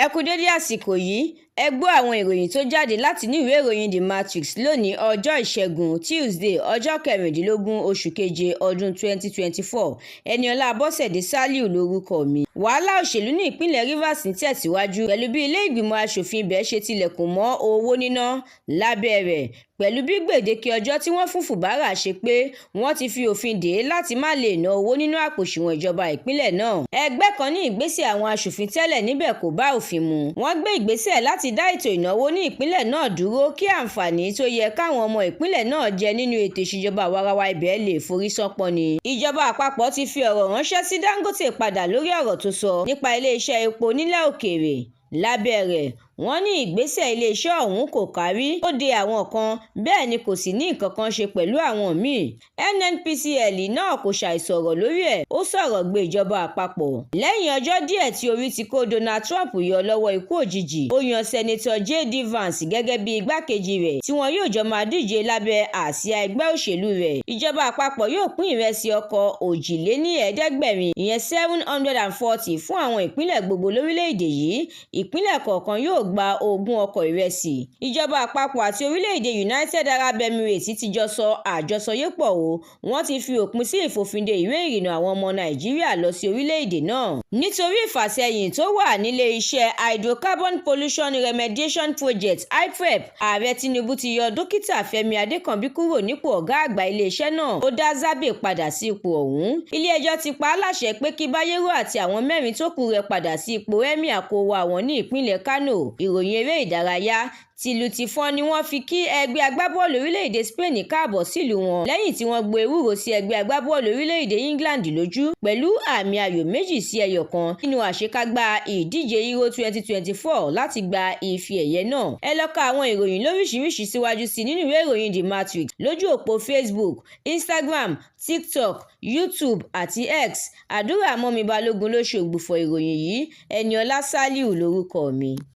Ẹ kú dédé àsìkò yìí, ẹ gbọ́ àwọn ìròyìn tó jáde láti inú ìwé ìròyìn The Matrix lónìí ọjọ́ Ìṣẹ́gun Tuesday ọjọ́ 16 oṣù keje ọdún 2024. Ẹniọlá Abọ́sẹ̀dé Sàlíù lórúkọ mi. Wàhálà òṣèlú ní ìpínlẹ̀ Rivers ń tẹ̀síwájú pẹ̀lú bí ilé ìgbìmọ̀ aṣòfin ibẹ̀ ṣe tilẹ̀kùn mọ́ owó níná lábẹ́ rẹ̀ pẹ̀lú bí gbèdéke ọjọ́ tí wọ́n fún Fubara ṣe pé wọ́n ti fi òfin dè é láti má lè ná owó nínú àpò òṣùwọ̀n ìjọba ìpínlẹ̀ náà. Ẹgbẹ́ kan ní ìgbésẹ̀ àwọn aṣòfin tẹ́lẹ̀ níbẹ̀ kò bá òfin mu. Wọ́n gbé ìgbésẹ̀ láti dá ètò ìnáwó ní ìpínlẹ̀ náà dúró kí àǹfààní tó yẹ káwọn ọmọ ìpínlẹ̀ náà jẹ nínú ètò ìṣèjọba àwarawa ibẹ̀ lè forí ṣánpọ́n ni. Ìjọba àpapọ̀ ti fi ọ̀rọ̀ ránṣẹ́ sí Dangote padà lórí ọ̀rọ̀ tó sọ nípa ilé-iṣẹ́ epo nílẹ̀ òkèèrè. Lábẹ́ rẹ̀, wọ́n ní ìgbésẹ̀ iléeṣẹ́ ọ̀hún kò kárí ó de àwọn kan bẹ́ẹ̀ ni kò sì ní nǹkan kan ṣe pẹ̀lú àwọn míì. NNPCL náà kò ṣàìsọ̀rọ̀ lórí ẹ̀, ó sọ̀rọ̀ gbé ìjọba àpapọ̀. Lẹ́yìn ọjọ́ díẹ̀ tí orí ti kó Donald Trump yọ lọ́wọ́ ikú òjijì, ó yan Sẹ́nẹ́tọ̀ J.D. Vance gẹ́gẹ́ bí igbákejì rẹ̀ tí wọn yóò jọ máa díje lábẹ́ àsíá ẹgbẹ́ òṣèlú rẹ̀. Ìjọba àpapọ̀ yóò pín ìrẹsì ọkọ̀ 740 ìyẹn 740 fún àwọn ìpínlẹ̀ gbogbo lórílẹ̀‐èdè yìí. Ìpínlẹ̀ kọ̀ọ̀kan yóò gba 20 ọkọ̀ ìrẹsì. Ìjọba àpapọ̀ àti orílẹ̀-èdè United Arab Emirates ti jọ sọ àjọsọyépọ̀ o. Wọ́n ti fi òpin sí ìfòfinde ìwé ìrìnnà àwọn ọmọ Nàìjíríà lọ sí orílẹ̀-èdè náà. Nítorí ìfàsẹ́yìn tó wà nílé iṣẹ́ Hydrocarbon Pollution Remediation Project (HYPREP), Ààrẹ Tinubu ti yọ Dókítà Fẹ́mi Adékànbí kúrò nípò ọ̀gá àgbà ilé-iṣẹ́ náà. Ó dá Zabby padà sí ipò ọ̀hún. Ilé-ẹjọ́ ti pa á láṣẹ pé kí Bayero àti àwọn 4 tó kù rẹ̀ padà sí ipò Emir kó wa wọn ní ìpínlẹ̀ Kano. Ìròyìn eré ìdárayá tìlù tìfọ́n ni wọ́n fi kí ẹgbẹ́ agbábọ́ọ̀lù orílẹ̀-èdè Spain káàbọ̀ sílùú wọn lẹ́yìn tí wọ́n gbo ewúro sí ẹgbẹ́ agbábọ́ọ̀lù orílẹ̀-èdè England lójú pẹ̀lú àmì ayò 2-1 nínú àṣekágbá ìdíje Euro 2024 láti gba ife ẹ̀yẹ náà. Ẹ lọ ka àwọn ìròyìn lóríṣiríṣi síwájú sí nínú ìwé ìròyìn The Matrix lójú òpó Facebook, Instagram, TikTok, YouTube àti X. Àdúrà mọ́mi Balógun ló ṣògbùfọ̀ ìròyìn yìí. Ẹniọlá Sàlíù lórúkọ mi.